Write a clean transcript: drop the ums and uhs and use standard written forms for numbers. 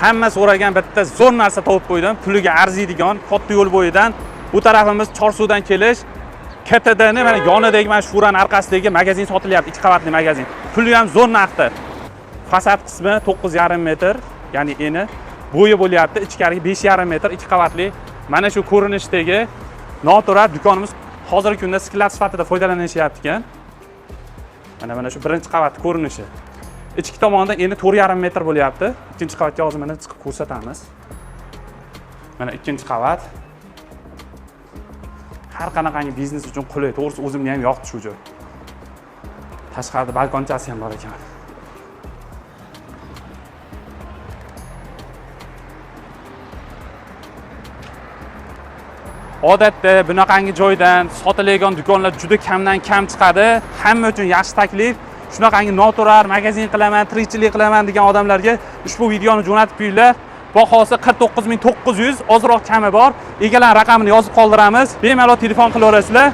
hamma so'ragan bitta zo'r narsa topib qo'ydim. Puliga arziydigan katta yo'l bo'yidan. Bu tarafimiz Chorsuvdan kelish. KTDni mana yonidagi mana shuraning orqasidagi magazin sotilyapti, 2 qavatli magazin. Puli ham zo'r narxda. Fasad qismi 9,5 metr, ya'ni eni bo'yi bo'lyapti, ichkarigi 5,5 metr, 2 qavatli. Mana shu ko'rinishdagi noturar do'konimiz hozirgi kunda sklad sifatida foydalanishyapti ekan. Mana shu birinchi qavat ko'rinishi. Ichki tomonda eni 4,5 metr bo'lyapti. Ikkinchi qavatga hozir mana chiqib ko'rsatamiz. Mana ikkinchi qavat. Har qanaqangi biznes uchun qulay. To'g'risi o'zimga ham yoqdi shu joy. Tashqarida balkonchasi ham bor ekan. Odatda bunaqangi joydan sotiladigan do'konlar juda kamdan kam chiqadi. Hamma uchun yaxshi taklif. Shunaqangi noturar magazin qilaman, tirikchilik qilaman degan odamlarga ushbu videoni jo'natib qo'yinglar. Bahosi 49900, ozroq kami bor. Egalar raqamini yozib qoldiramiz. Bemalol telefon qilaverasizlar.